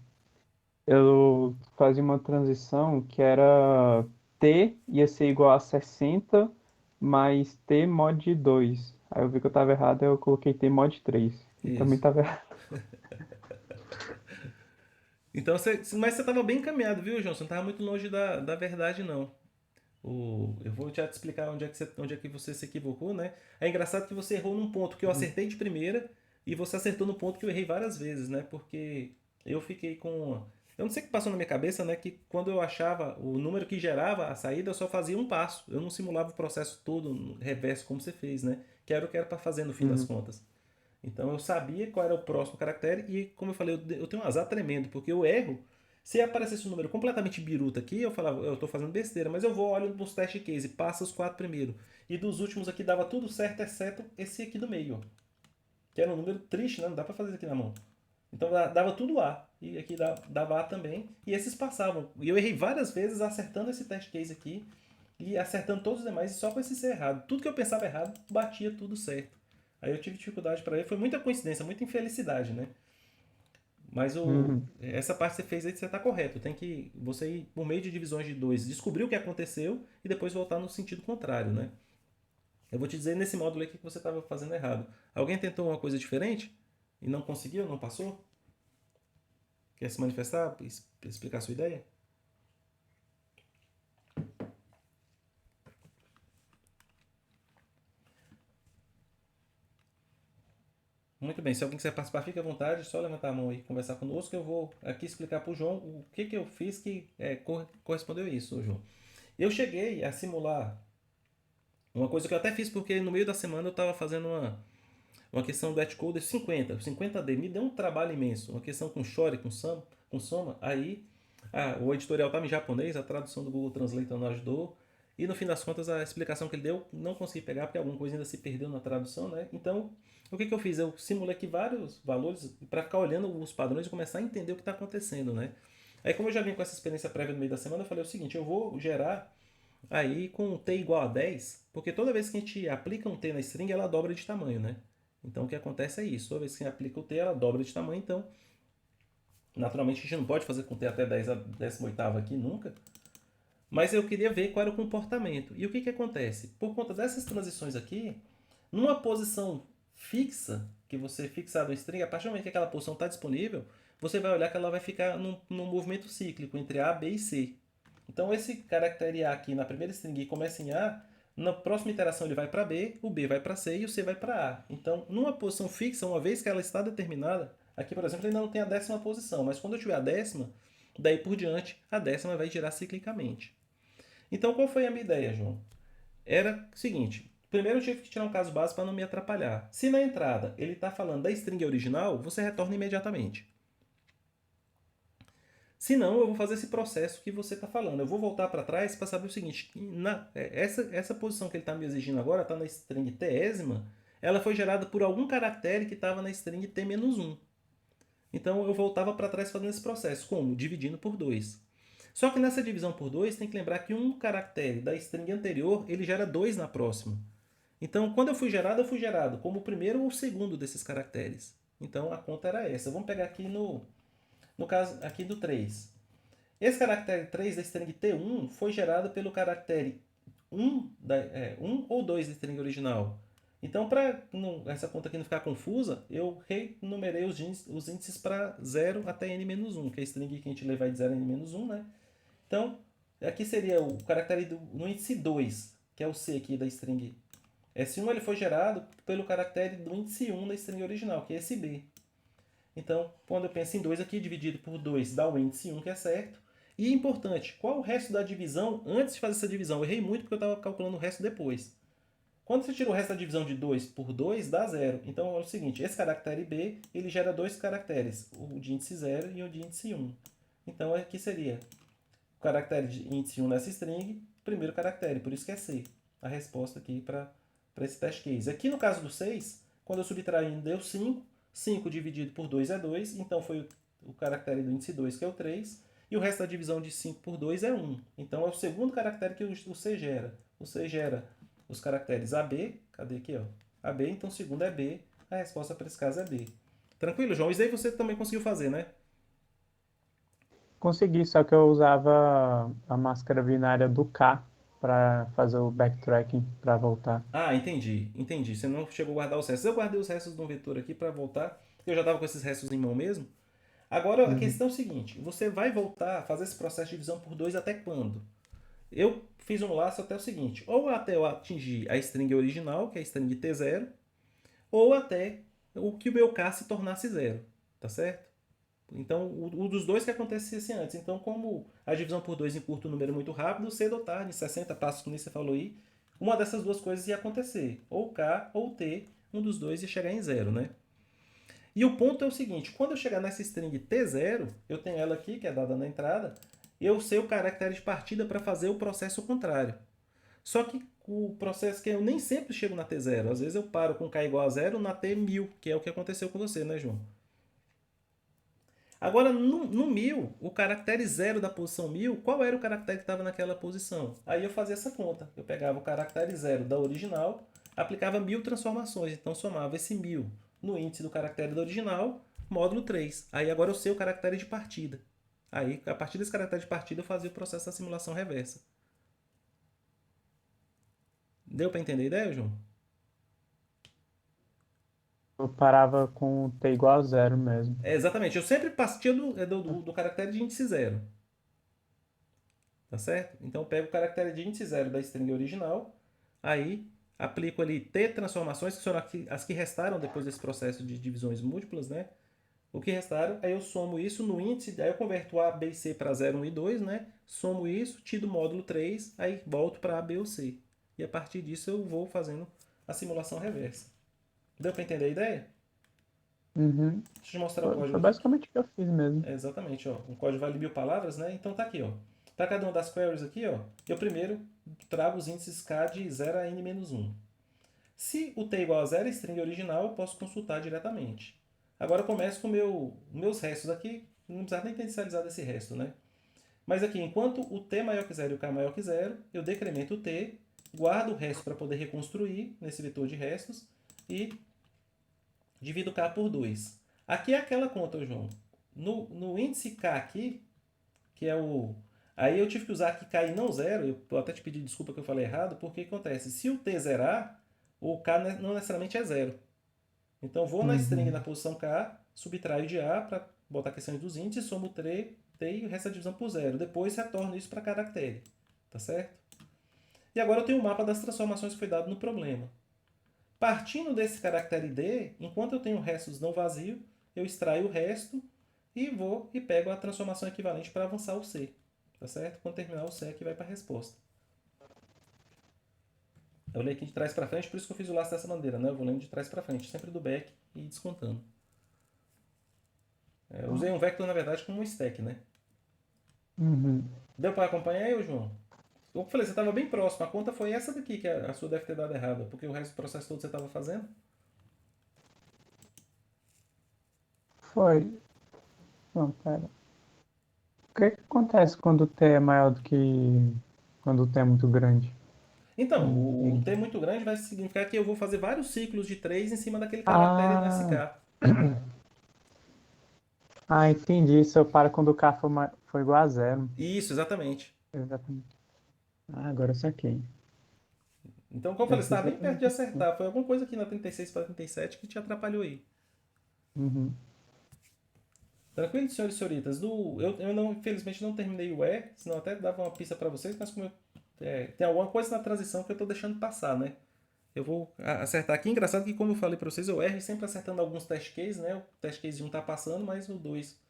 eu fazia uma transição que era T ia ser igual a 60 mais T mod 2. Aí eu vi que eu tava errado, aí eu coloquei T mod 3. E também Isso. tava errado. Então, mas você estava bem encaminhado, viu, João? Você não estava muito longe da verdade, não. Eu vou já te explicar onde é que você se equivocou, né? É engraçado que você errou num ponto que eu Uhum. acertei de primeira e você acertou no ponto que eu errei várias vezes, né? Porque eu fiquei com. Eu não sei o que passou na minha cabeça, né? Que quando eu achava o número que gerava a saída, eu só fazia um passo. Eu não simulava o processo todo no reverso como você fez, né? Que era o que era para fazer no fim das Uhum. contas. Então eu sabia qual era o próximo caractere e, como eu falei, eu tenho um azar tremendo, porque eu erro. Se aparecesse um número completamente biruta aqui, eu falava, eu tô fazendo besteira, mas eu vou, olho nos teste case, passa os quatro primeiro. E dos últimos aqui dava tudo certo, exceto esse aqui do meio, ó, que era um número triste, né? Não dá pra fazer isso aqui na mão. Então dava tudo A. E aqui dava A também. E esses passavam. E eu errei várias vezes acertando esse teste case aqui e acertando todos os demais, e só com esse ser errado. Tudo que eu pensava errado, batia tudo certo. Aí eu tive dificuldade para ele. Foi muita coincidência, muita infelicidade, né? Mas Uhum. essa parte que você fez aí, você está correto. Tem que você ir por meio de divisões de dois, descobrir o que aconteceu e depois voltar no sentido contrário, né? Eu vou te dizer nesse módulo aqui que você estava fazendo errado. Alguém tentou uma coisa diferente e não conseguiu, não passou? Quer se manifestar, explicar a sua ideia? Muito bem, se alguém quiser participar, fique à vontade, é só levantar a mão e conversar conosco. Eu vou aqui explicar para o João o que eu fiz que correspondeu a isso, João. Eu cheguei a simular uma coisa que eu até fiz porque no meio da semana eu estava fazendo uma questão do Etcoder 50, 50D. Me deu um trabalho imenso, uma questão com Shore, com Soma. Aí o editorial estava em japonês, a tradução do Google Translator não ajudou. E no fim das contas, a explicação que ele deu, não consegui pegar, porque alguma coisa ainda se perdeu na tradução, né? Então, o que eu fiz? Eu simulei aqui vários valores para ficar olhando os padrões e começar a entender o que está acontecendo, né? Aí, como eu já vim com essa experiência prévia no meio da semana, eu falei o seguinte: eu vou gerar aí com um t igual a 10, porque toda vez que a gente aplica um t na string, ela dobra de tamanho, né? Então, o que acontece é isso. Toda vez que a gente aplica o t, ela dobra de tamanho. Então, naturalmente, a gente não pode fazer com t até 10 a 18ª aqui nunca. Mas eu queria ver qual era o comportamento. E o que acontece? Por conta dessas transições aqui, numa posição fixa, que você fixar no string, a partir do momento que aquela posição está disponível, você vai olhar que ela vai ficar num movimento cíclico entre A, B e C. Então esse caractere A aqui na primeira string começa em A, na próxima iteração ele vai para B, o B vai para C e o C vai para A. Então, numa posição fixa, uma vez que ela está determinada, aqui por exemplo ainda não tem a 10ª posição, mas quando eu tiver a 10ª, daí por diante a 10ª vai girar ciclicamente. Então, qual foi a minha ideia, João? Era o seguinte: primeiro eu tive que tirar um caso básico para não me atrapalhar. Se na entrada ele está falando da string original, você retorna imediatamente. Se não, eu vou fazer esse processo que você está falando. Eu vou voltar para trás para saber o seguinte: essa posição que ele está me exigindo agora está na string t-ésima, ela foi gerada por algum caractere que estava na string t-1. Então eu voltava para trás fazendo esse processo. Como? Dividindo por 2. Só que nessa divisão por 2 tem que lembrar que um caractere da string anterior ele gera 2 na próxima. Então quando eu fui gerado como o primeiro ou o segundo desses caracteres. Então a conta era essa. Vamos pegar aqui no caso aqui do 3. Esse caractere 3 da string T1 foi gerado pelo caractere 1 ou 2 da string original. Então, para essa conta aqui não ficar confusa, eu renumerei os índices para 0 até n-1, que é a string que a gente levar de 0 a n-1, né? Então, aqui seria o caractere no índice 2, que é o C aqui da string S1, ele foi gerado pelo caractere do índice 1 da string original, que é esse B. Então, quando eu penso em 2 aqui, dividido por 2 dá o índice 1, que é certo. E importante, qual o resto da divisão antes de fazer essa divisão? Eu errei muito porque eu estava calculando o resto depois. Quando você tira o resto da divisão de 2 por 2, dá 0. Então é o seguinte, esse caractere B, ele gera dois caracteres, o de índice 0 e o de índice 1. Então aqui seria o caractere de índice 1 nessa string, primeiro caractere, por isso que é C. A resposta aqui para esse test case. Aqui no caso do 6, quando eu subtraindo deu 5, 5 dividido por 2 é 2, então foi o caractere do índice 2, que é o 3, e o resto da divisão de 5 por 2 é 1. Então é o segundo caractere que o C gera. O C gera os caracteres AB, cadê aqui, ó? AB, então o segundo é B, a resposta para esse caso é B. Tranquilo, João? Isso aí você também conseguiu fazer, né? Consegui, só que eu usava a máscara binária do K para fazer o backtracking para voltar. Ah, entendi. Você não chegou a guardar os restos. Eu guardei os restos do vetor aqui para voltar. Eu já estava com esses restos em mão mesmo. Agora a Uhum. questão é o seguinte: você vai voltar a fazer esse processo de divisão por 2 até quando? Eu fiz um laço até o seguinte: ou até eu atingir a string original, que é a string T0, ou até o que o meu K se tornasse zero. Tá certo? Então, o dos dois que acontecesse antes. Então, como a divisão por 2 encurta o número muito rápido, cedo ou tarde, 60 passos, como você falou aí, uma dessas duas coisas ia acontecer. Ou K ou T, um dos dois ia chegar em zero, né? E o ponto é o seguinte: quando eu chegar nessa string T0, eu tenho ela aqui, que é dada na entrada, eu sei o caractere de partida para fazer o processo contrário. Só que o processo que eu nem sempre chego na T0. Às vezes eu paro com K igual a zero na T1000, que é o que aconteceu com você, né, João? Agora, no 1000, o caractere zero da posição 1000, qual era o caractere que estava naquela posição? Aí eu fazia essa conta. Eu pegava o caractere zero da original, aplicava 1000 transformações. Então, somava esse 1000 no índice do caractere da original, módulo 3. Aí agora eu sei o caractere de partida. Aí, a partir desse caractere de partida, eu fazia o processo da simulação reversa. Deu para entender a ideia, João? Eu parava com T igual a zero mesmo. É, exatamente. Eu sempre partia do caractere de índice zero. Tá certo? Então eu pego o caractere de índice zero da string original, aí aplico ali T transformações, que são as que restaram depois desse processo de divisões múltiplas, né? O que restaram, aí eu somo isso no índice, aí eu converto A, B e C para 0, 1 e 2, né? Somo isso, tiro o módulo 3, aí volto para A, B ou C. E a partir disso eu vou fazendo a simulação reversa. Deu para entender a ideia? Uhum. Deixa eu te mostrar o Foi código aqui. basicamente o que eu fiz mesmo. É, exatamente, ó. Um código vale 1000 palavras, né? Então tá aqui, ó. Para cada uma das queries aqui, ó, eu primeiro trago os índices K de 0 a n-1. Se o t igual a 0 é string original, eu posso consultar diretamente. Agora eu começo com meus restos aqui. Não precisa nem ter inicializado esse resto, né? Mas aqui, enquanto o t maior que 0 e o k maior que 0, eu decremento o t, guardo o resto para poder reconstruir nesse vetor de restos e divido k por 2. Aqui é aquela conta, João. No índice k aqui, que é o... Aí eu tive que usar aqui k e não 0, eu até te pedi desculpa que eu falei errado, porque acontece? Se o t zerar, o k não necessariamente é 0. Então eu vou na string na Uhum. posição k, subtraio de a para botar a questão dos índices, somo t e o resto da divisão por 0. Depois retorno isso para caractere. Tá certo? E agora eu tenho o mapa das transformações que foi dado no problema. Partindo desse caractere D, enquanto eu tenho restos não vazios, eu extraio o resto e vou e pego a transformação equivalente para avançar o C. Tá certo? Quando terminar o C, aqui vai para a resposta. Eu leio aqui de trás para frente, por isso que eu fiz o laço dessa maneira, né? Eu vou lendo de trás para frente, sempre do back e descontando. Eu usei um vector, na verdade, como um stack, né? Uhum. Deu para acompanhar aí, João? Eu falei, você estava bem próximo. A conta foi essa daqui, que a sua deve ter dado errada, porque o resto do processo todo você estava fazendo. Foi. Não, pera. O que que acontece quando o T é maior do que quando o T é muito grande? Então, Não o entendi. T muito grande vai significar que eu vou fazer vários ciclos de 3 em cima daquele caractere no Ah, SK. entendi. Isso eu paro quando o K for igual a zero. Isso, exatamente. Exatamente. Agora eu saquei. Então, como eu falei, Deve você ser estava bem perto de exatamente assim. acertar. Foi alguma coisa aqui na 36 para 37 que te atrapalhou aí. Uhum. Tranquilo, senhores e senhoritas? Eu não, infelizmente não terminei o E, senão até dava uma pista para vocês, mas como tem alguma coisa na transição que eu estou deixando passar, né? Eu vou acertar aqui. Engraçado que, como eu falei para vocês, eu erro sempre acertando alguns test cases, né? O test case 1 está passando, mas o 2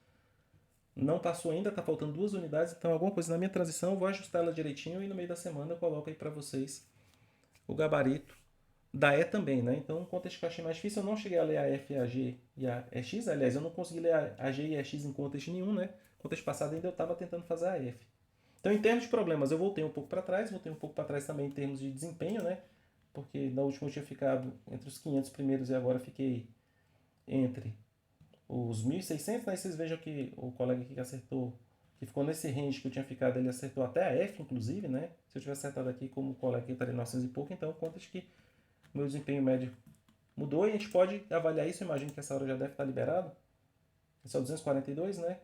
não passou ainda, está faltando 2 unidades. Então, alguma coisa na minha transição, eu vou ajustar ela direitinho e no meio da semana eu coloco aí para vocês o gabarito da E também, né? Então, um contexto que eu achei mais difícil, eu não cheguei a ler a F, a G e a EX. Aliás, eu não consegui ler a G e a EX em contexto nenhum, né? Contexto passado ainda eu estava tentando fazer a F. Então, em termos de problemas, eu voltei um pouco para trás, voltei um pouco para trás também em termos de desempenho, né? Porque na última eu tinha ficado entre os 500 primeiros e agora fiquei entre os 1.600, né? Vocês vejam que o colega aqui que acertou, que ficou nesse range que eu tinha ficado, ele acertou até a F, inclusive, né? Se eu tivesse acertado aqui como o colega que estaria 900 e pouco, então conta de que o meu desempenho médio mudou e a gente pode avaliar isso. Eu imagino que essa hora já deve estar liberado. Esse é o 242, né?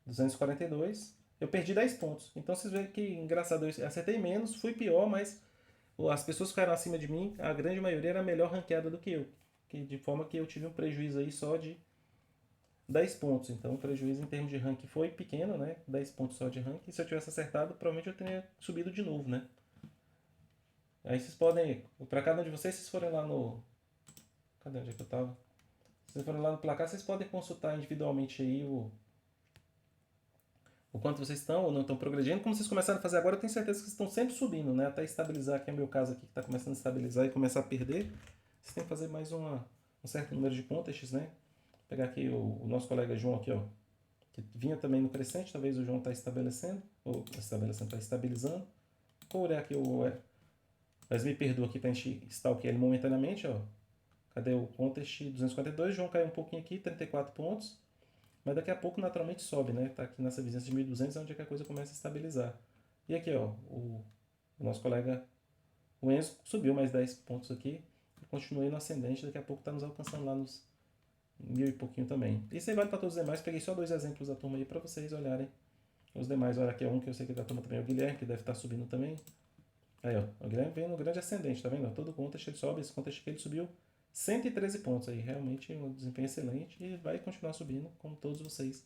242. Eu perdi 10 pontos. Então vocês veem que engraçado, eu acertei menos, fui pior, mas as pessoas que ficaram acima de mim, a grande maioria era melhor ranqueada do que eu. De forma que eu tive um prejuízo aí só de 10 pontos. Então o prejuízo em termos de ranking foi pequeno, né? 10 pontos só de ranking. E se eu tivesse acertado, provavelmente eu teria subido de novo, né? Aí vocês podem, para cada um de vocês, vocês forem lá no... Cadê onde é que eu tava? Se vocês forem lá no placar, vocês podem consultar individualmente aí o quanto vocês estão ou não estão progredindo. Como vocês começaram a fazer agora, eu tenho certeza que vocês estão sempre subindo, né? Até estabilizar, que é o meu caso aqui, que está começando a estabilizar e começar a perder. Vocês têm que fazer mais um certo número de contests, né? Vou pegar aqui o nosso colega João aqui, ó, que vinha também no crescente, talvez o João está estabelecendo, ou está estabilizando. Vou olhar aqui mas me perdoa aqui para a gente stalkear ele momentaneamente, ó. Cadê o contest 242? O João caiu um pouquinho aqui, 34 pontos. Mas daqui a pouco naturalmente sobe, né? Tá aqui nessa vizinhança de 1.200, onde é que a coisa começa a estabilizar. E aqui, ó, o nosso colega, o Enzo, subiu mais 10 pontos aqui. E continuei no ascendente, daqui a pouco tá nos alcançando lá nos 1.000 e pouquinho também. Isso aí vale para todos os demais. Peguei só 2 exemplos da turma aí para vocês olharem. Os demais, olha aqui é um que eu sei que é da turma também, é o Guilherme, que deve estar subindo também. Aí, ó, o Guilherme vem no grande ascendente, tá vendo? Todo contest ele sobe, esse contest aqui ele subiu 113 pontos aí, realmente um desempenho excelente e vai continuar subindo, como todos vocês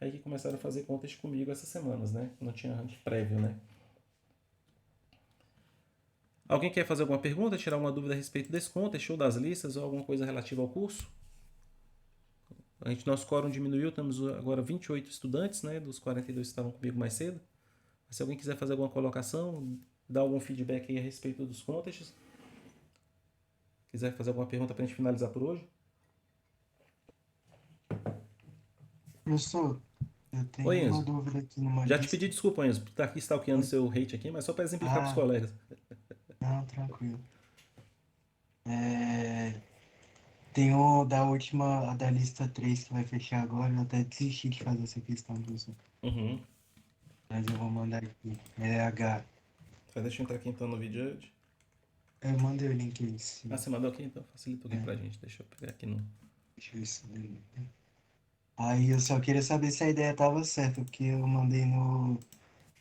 aí que começaram a fazer contest comigo essas semanas, né? Não tinha ranking prévio, né? Alguém quer fazer alguma pergunta, tirar uma dúvida a respeito desse contest ou das listas ou alguma coisa relativa ao curso? Nosso quórum diminuiu, temos agora 28 estudantes, né? Dos 42 que estavam comigo mais cedo. Se alguém quiser fazer alguma colocação, dar algum feedback aí a respeito dos contests, quiser fazer alguma pergunta para a gente finalizar por hoje. Professor, eu tenho Oi, uma Enzo. dúvida aqui numa Já te lista. pedi desculpa, Enzo, por estar aqui stalkeando seu hate aqui, mas só para exemplificar para os colegas. Não, tranquilo. Tem o da última, a da lista 3 que vai fechar agora. Eu até desisti de fazer essa questão, professor. Uhum. Mas eu vou mandar aqui. É H. Deixa eu entrar aqui então no vídeo. Eu mandei o link aí. Sim. Você mandou aqui? Então facilita aqui pra gente. Deixa eu pegar aqui no... Deixa eu ver se... Aí eu só queria saber se a ideia tava certa, porque eu mandei no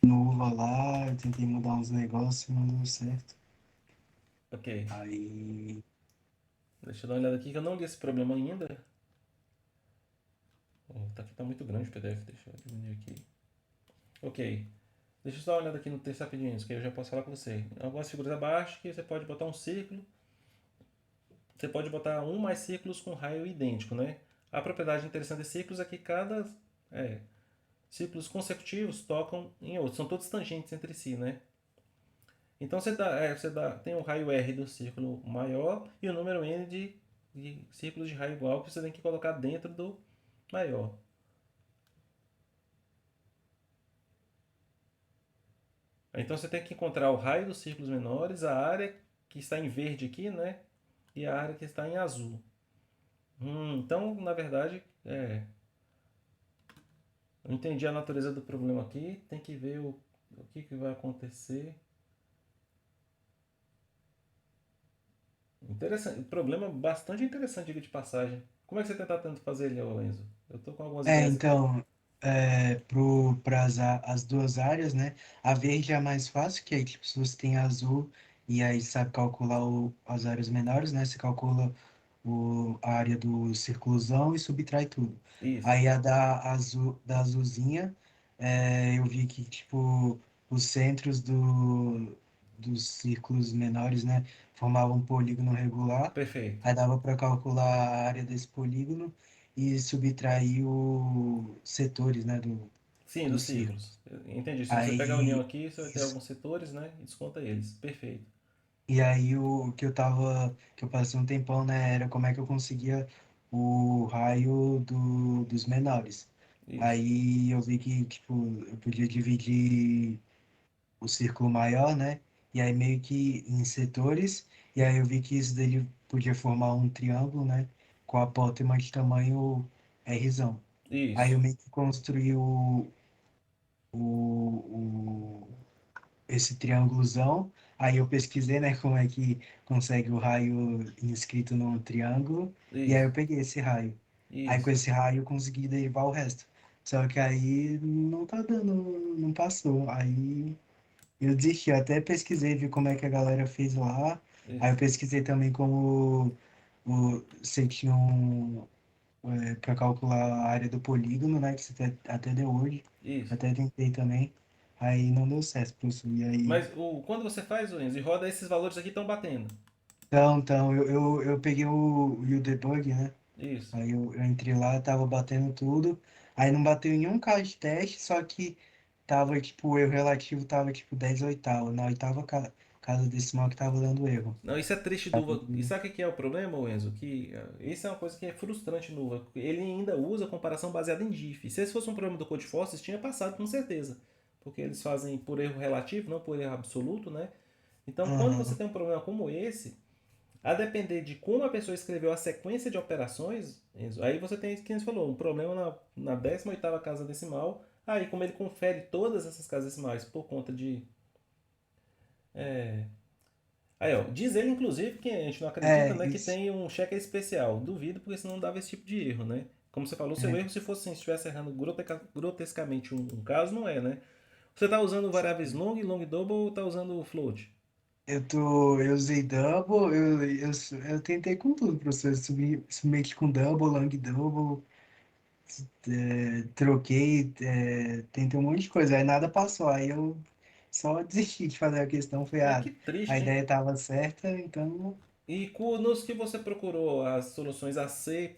UVA lá, eu tentei mudar uns negócios e não deu certo. Ok. Aí... Deixa eu dar uma olhada aqui que eu não li esse problema ainda. Aqui tá muito grande o PDF, deixa eu diminuir aqui. Ok. Deixa eu só dar uma olhada aqui no texto rapidinho, que aí eu já posso falar com você. Algumas figuras abaixo que você pode botar um círculo. Você pode botar um mais círculos com raio idêntico, né? A propriedade interessante de círculos é que cada círculos consecutivos tocam em outros. São todos tangentes entre si, né? Então você tem o raio R do círculo maior e o número N de círculos de raio igual que você tem que colocar dentro do maior. Então você tem que encontrar o raio dos círculos menores, a área que está em verde aqui, né? E a área que está em azul. Então, na verdade, eu entendi a natureza do problema aqui. Tem que ver o que vai acontecer. Interessante. Problema bastante interessante, diga de passagem. Como é que você está tentando fazer ele, Enzo? Eu estou com algumas ideias aqui. Então, para as duas áreas, né? A verde é a mais fácil, que aí, tipo, se você tem azul e aí sabe calcular as áreas menores, né? Você calcula a área do círculozão e subtrai tudo. Isso. Aí a da azulzinha, eu vi que, tipo, os centros dos círculos menores, né? Formavam um polígono regular. Perfeito. Aí dava para calcular a área desse polígono e subtrair os setores, né, Sim, do dos círculo. círculos. Entendi. Se você pegar a união Aí, aqui, você vai ter alguns setores, né? E desconta eles. Perfeito. e aí o que eu passei um tempão, né, era como é que eu conseguia o raio dos menores. Isso. Aí eu vi que, tipo, eu podia dividir o círculo maior, né, e aí meio que em setores, e aí eu vi que isso dele podia formar um triângulo, né, com a apótema de tamanho Rzão. Aí Isso. eu meio que construí o, esse triângulozão. Aí eu pesquisei, né, como é que consegue o raio inscrito num triângulo. E aí Isso. eu peguei esse raio. Aí com Isso. esse raio eu consegui derivar o resto. Só que aí não tá dando, não passou. Aí eu desisti, eu até pesquisei, vi como é que a galera fez lá. Aí eu Isso, pesquisei também como você tinha para calcular a área do polígono, né? Que você até deu hoje. isso. Até tentei também. Aí não deu certo, professor. E aí. Mas quando você faz, Enzo, e roda esses valores aqui estão batendo. Então, eu peguei o debug, né? Isso. Aí eu entrei lá, tava batendo tudo. Aí não bateu em um caso de teste, só que tava, tipo, o erro relativo tava, tipo, 10 oitavos. Na oitava casa decimal que tava dando erro. Não, isso é triste do Uva. E Aí, sabe o que é o problema, Enzo? Que isso é uma coisa que é frustrante no Uva. Ele ainda usa comparação baseada em diff. Se esse fosse um problema do Codeforces, tinha passado com certeza. Porque eles fazem por erro relativo, não por erro absoluto, né? Então, quando você aham. tem um problema como esse, a depender de como a pessoa escreveu a sequência de operações, Enzo, aí você tem, quem você falou, um problema na 18ª casa decimal. Aí, como ele confere todas essas casas decimais por conta de... Aí, ó, diz ele, inclusive, que a gente não acredita, É, né, que isso. tem um checker especial. Duvido, porque senão dava esse tipo de erro, né? Como você falou, seu É, erro, se fosse assim, se estivesse errando grotescamente um caso, não é, né? Você está usando variáveis long, long double ou está usando float? eu usei double, eu tentei com tudo, professor. Submeti com double, long double, troquei, tentei um monte de coisa. Aí nada passou. Aí eu só desisti de fazer a questão. Foi, Ah, que a triste, hein? ideia estava certa, então. E nos que você procurou as soluções AC,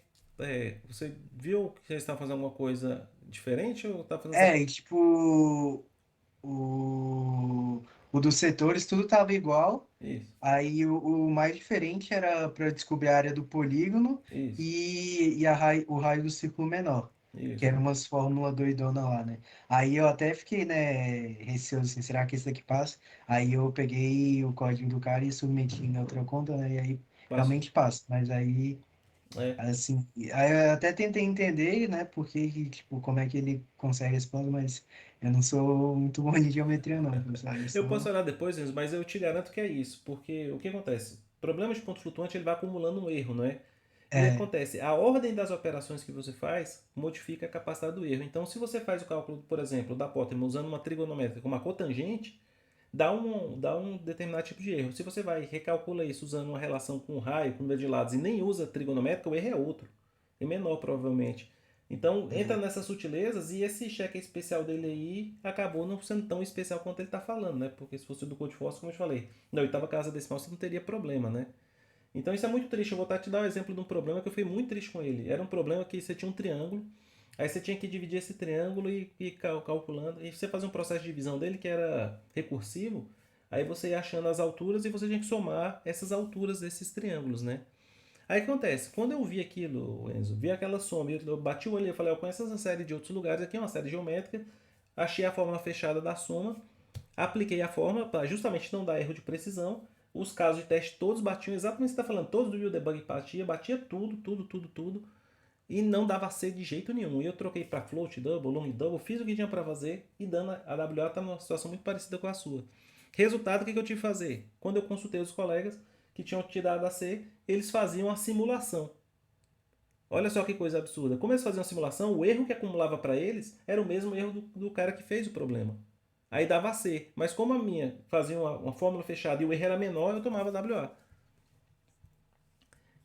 você viu que eles estavam fazendo alguma coisa diferente ou está fazendo E tipo, o, o dos setores tudo tava igual. Isso, Aí o mais diferente era para descobrir a área do polígono isso, e o raio do círculo menor, que isso. eram umas fórmulas doidona lá, né? Aí eu até fiquei, né, receoso assim, será que isso daqui passa? Aí eu peguei o código do cara e submeti em outra conta, né? E aí Passou. realmente passa. Mas aí É. assim, aí eu até tentei entender, né, porque, tipo, como é que ele consegue responder, mas eu não sou muito bom de geometria, não, professor. Eu Eu posso sou... olhar depois, Enzo, mas eu te garanto que é isso. Porque o que acontece? Problema de ponto flutuante ele vai acumulando um erro, não é? E É, acontece, a ordem das operações que você faz modifica a capacidade do erro. Então, se você faz o cálculo, por exemplo, da hipótese usando uma trigonométrica com uma cotangente, dá um determinado tipo de erro. Se você vai e recalcula isso usando uma relação com raio, com número de lados e nem usa trigonométrica, o erro é outro. É menor, provavelmente. Então, entra é, nessas sutilezas e esse cheque especial dele aí acabou não sendo tão especial quanto ele está falando, né? Porque se fosse do Code Force, como eu te falei, na oitava casa decimal você não teria problema, né? Então isso é muito triste. Eu vou te dar um exemplo de um problema que eu fui muito triste com ele. Era um problema que você tinha um triângulo, aí você tinha que dividir esse triângulo e calculando. E você fazia um processo de divisão dele que era recursivo. Aí você ia achando as alturas e você tinha que somar essas alturas desses triângulos, né? Aí o que acontece? Quando eu vi aquilo, Enzo, vi aquela soma, eu bati o olho e falei, eu conheço essa série de outros lugares, aqui é uma série geométrica, achei a fórmula fechada da soma, apliquei a fórmula para justamente não dar erro de precisão. Os casos de teste todos batiam exatamente o que você está falando. Todos do debug batia tudo, tudo, tudo, tudo. E não dava C de jeito nenhum. E eu troquei para float double, long double, fiz o que tinha para fazer e dando a WA está numa situação muito parecida com a sua. Resultado, o que eu tive que fazer? Quando eu consultei os colegas que tinham tirado a C, eles faziam a simulação. Olha só que coisa absurda. Como eles faziam a simulação, o erro que acumulava para eles era o mesmo erro do cara que fez o problema. Aí dava C. Mas como a minha fazia uma fórmula fechada e o erro era menor, eu tomava WA.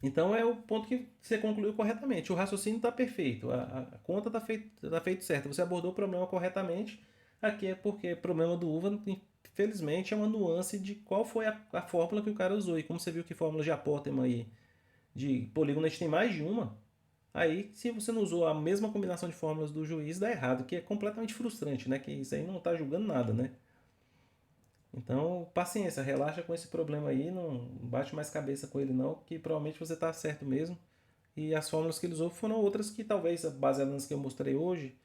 Então é o ponto que você concluiu corretamente. O raciocínio está perfeito. A conta está feito certo. Você abordou o problema corretamente. Aqui é porque o problema do uva, infelizmente, é uma nuance de qual foi a fórmula que o cara usou. E como você viu que fórmula de apótema aí de polígono a gente tem mais de uma, aí se você não usou a mesma combinação de fórmulas do juiz, dá errado, que é completamente frustrante, né? Que isso aí não está julgando nada, né? Então, paciência, relaxa com esse problema aí, não bate mais cabeça com ele não, que provavelmente você está certo mesmo. E as fórmulas que ele usou foram outras que talvez, baseadas nas que eu mostrei hoje,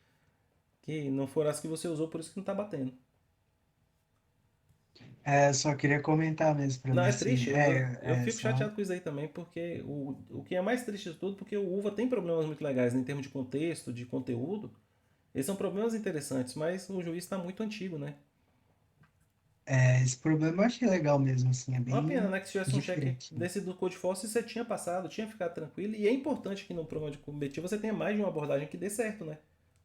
que não foram as que você usou, por isso que não está batendo. só queria comentar mesmo para Não, é ver se. triste, eu fico Só. chateado com isso aí também, porque o que é mais triste de tudo, porque o Uva tem problemas muito legais né, em termos de contexto, de conteúdo. Esses são problemas interessantes, mas o juiz está muito antigo, né? Esse problema eu achei legal mesmo, assim, é Uma pena, bem né? Que se tivesse um cheque diferente. desse do Code Force, você tinha passado, tinha ficado tranquilo. E é importante que no programa de combetivo você tenha mais de uma abordagem que dê certo, né?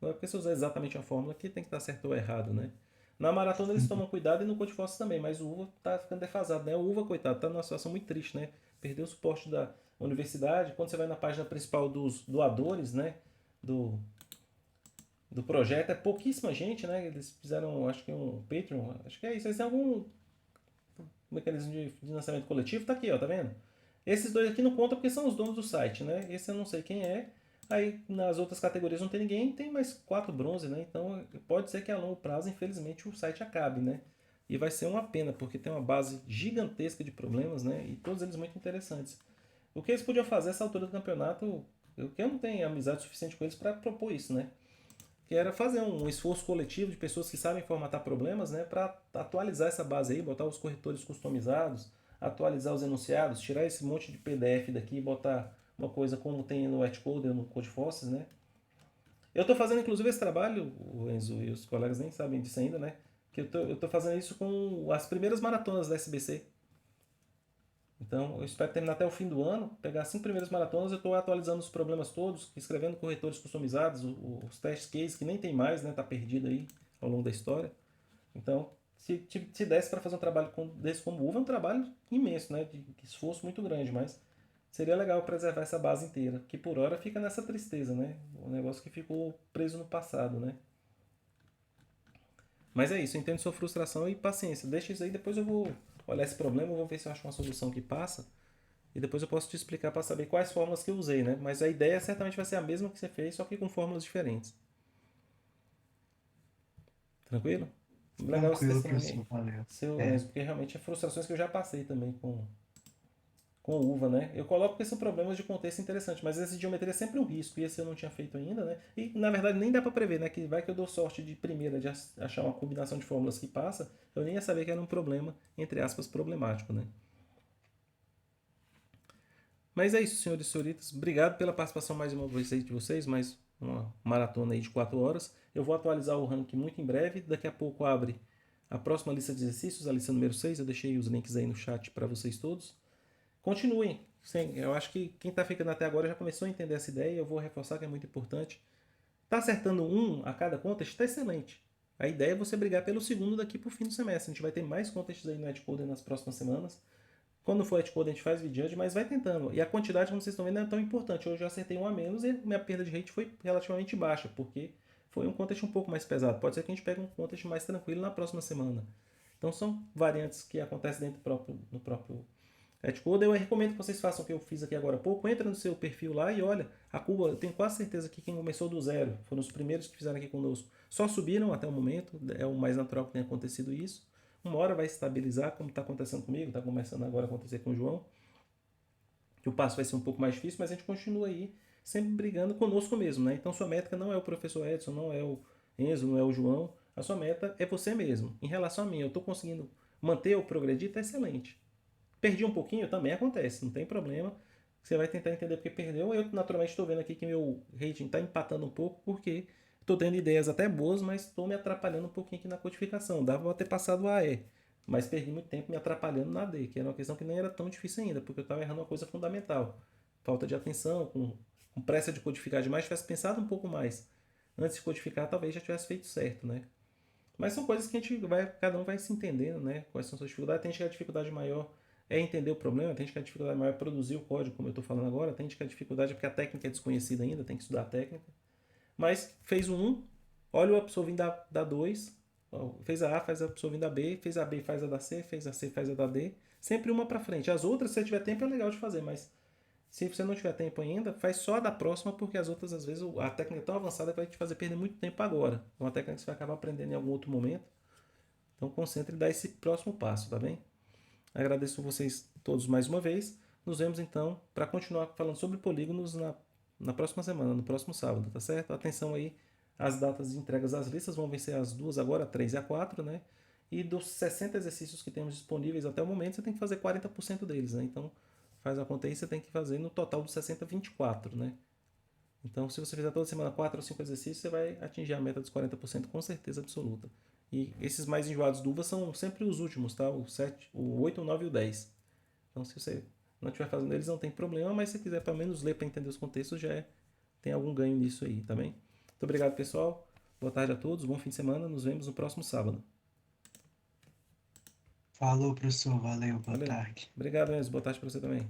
Não é porque você usar exatamente a fórmula que tem que estar certo ou errado, né? Na maratona eles tomam cuidado e no Code Force também, mas o Uva tá ficando defasado, né? O Uva, coitado, tá numa situação muito triste, né? Perdeu o suporte da universidade. Quando você vai na página principal dos doadores, né? Do, do projeto, é pouquíssima gente, né? Eles fizeram, acho que um Patreon, acho que é isso. Eles têm algum mecanismo de financiamento coletivo, tá aqui, ó, tá vendo? Esses dois aqui não contam porque são os donos do site, né? Esse eu não sei quem é. Aí nas outras categorias não tem ninguém, tem mais 4 bronze, né? Então pode ser que a longo prazo, infelizmente, o site acabe, né? E vai ser uma pena, porque tem uma base gigantesca de problemas, né? E todos eles muito interessantes. O que eles podiam fazer nessa altura do campeonato, eu não tenho amizade suficiente com eles para propor isso, né? Que era fazer um esforço coletivo de pessoas que sabem formatar problemas, né, para atualizar essa base aí, botar os corretores customizados, atualizar os enunciados, tirar esse monte de PDF daqui e botar uma coisa como tem no Etcoder, no Codeforces, né? Eu estou fazendo inclusive esse trabalho, o Enzo e os colegas nem sabem disso ainda, né? Que eu tô fazendo isso com as primeiras maratonas da SBC. Então, eu espero terminar até o fim do ano, pegar as 5 primeiras maratonas, eu estou atualizando os problemas todos, escrevendo corretores customizados, os test cases que nem tem mais, né? Tá perdido aí ao longo da história. Então, se desse para fazer um trabalho desse como Uva, é um trabalho imenso, né? De esforço muito grande, mas seria legal preservar essa base inteira, que por hora fica nessa tristeza, né? Um negócio que ficou preso no passado, né? Mas é isso, eu entendo sua frustração e paciência. Deixa isso aí, depois eu vou olhar esse problema, eu vou ver se eu acho uma solução que passa. E depois eu posso te explicar para saber quais fórmulas que eu usei, né? Mas a ideia certamente vai ser a mesma que você fez, só que com fórmulas diferentes. Tranquilo? Legal esse Tranquilo, testemunho aí. professor, valeu. Seu, É, Enzo, porque realmente é frustrações que eu já passei também com uva, né? Eu coloco porque são problemas de contexto interessantes, mas essa geometria é sempre um risco, e esse eu não tinha feito ainda, né? E na verdade nem dá para prever, né? Que vai que eu dou sorte de primeira de achar uma combinação de fórmulas que passa, eu nem ia saber que era um problema, entre aspas, problemático, né? Mas é isso, senhores e senhoritas. Obrigado pela participação mais uma vez aí de vocês, mais uma maratona aí de 4 horas. Eu vou atualizar o ranking muito em breve. Daqui a pouco abre a próxima lista de exercícios, a lista número 6. Eu deixei os links aí no chat para vocês todos. Continuem. Sim, eu acho que quem está ficando até agora já começou a entender essa ideia. Eu vou reforçar que é muito importante. Tá acertando um a cada contest, está excelente. A ideia é você brigar pelo segundo daqui para o fim do semestre. A gente vai ter mais contests aí no Netcoder nas próximas semanas. Quando for Etcode a gente faz videante, mas vai tentando. E a quantidade, como vocês estão vendo, não é tão importante. Hoje eu acertei um a menos e minha perda de rate foi relativamente baixa, porque foi um contest um pouco mais pesado. Pode ser que a gente pegue um contest mais tranquilo na próxima semana. Então são variantes que acontecem dentro no próprio Etcode. Eu recomendo que vocês façam o que eu fiz aqui agora há pouco. Entra no seu perfil lá e olha, a curva, eu tenho quase certeza que quem começou do zero, foram os primeiros que fizeram aqui conosco, só subiram até o momento. É o mais natural que tenha acontecido isso. Uma hora vai estabilizar, como está acontecendo comigo, está começando agora a acontecer com o João. Que o passo vai ser um pouco mais difícil, mas a gente continua aí sempre brigando conosco mesmo, né? Então sua métrica não é o professor Edson, não é o Enzo, não é o João. A sua meta é você mesmo. Em relação a mim, eu estou conseguindo manter ou progredir, está excelente. Perdi um pouquinho, também acontece, não tem problema. Você vai tentar entender porque perdeu. Eu naturalmente estou vendo aqui que meu rating está empatando um pouco, porque estou tendo ideias até boas, mas estou me atrapalhando um pouquinho aqui na codificação. Dava para ter passado a E, mas perdi muito tempo me atrapalhando na D, que era uma questão que nem era tão difícil ainda, porque eu estava errando uma coisa fundamental. Falta de atenção, com pressa de codificar demais, tivesse pensado um pouco mais. Antes de codificar, talvez já tivesse feito certo, né? Mas são coisas que a gente vai, cada um vai se entendendo, né? Quais são suas dificuldades. Tem gente que a dificuldade maior é entender o problema, tem gente que a dificuldade maior é produzir o código, como eu estou falando agora, tem gente que a dificuldade é porque a técnica é desconhecida ainda, tem que estudar a técnica. Mas fez o 1, olha o upsolving da 2, fez a A, faz a upsolving da B, fez a B, faz a da C, fez a C, faz a da D. Sempre uma para frente. As outras, se você tiver tempo, é legal de fazer, mas se você não tiver tempo ainda, faz só a da próxima, porque as outras, às vezes, a técnica é tão avançada que vai te fazer perder muito tempo agora. É uma técnica que você vai acabar aprendendo em algum outro momento. Então concentre e dá esse próximo passo, tá bem? Agradeço vocês todos mais uma vez. Nos vemos então para continuar falando sobre polígonos na próxima semana, no próximo sábado, tá certo? Atenção aí, as datas de entregas das listas vão vencer as duas agora, a 3 e a 4, né? E dos 60 exercícios que temos disponíveis até o momento, você tem que fazer 40% deles, né? Então faz a conta aí, você tem que fazer no total dos 60, 24, né? Então, se você fizer toda semana 4 ou 5 exercícios, você vai atingir a meta dos 40% com certeza absoluta. E esses mais enjoados do UVA são sempre os últimos, tá? O 7, o 8, o 9 e o 10. Então, se você não estiver fazendo eles, não tem problema, mas se quiser pelo menos ler para entender os contextos, tem algum ganho nisso aí, tá bem? Muito obrigado, pessoal. Boa tarde a todos, bom fim de semana. Nos vemos no próximo sábado. Falou, professor. Valeu, boa Valeu. tarde. Obrigado, Enzo. Boa tarde para você também.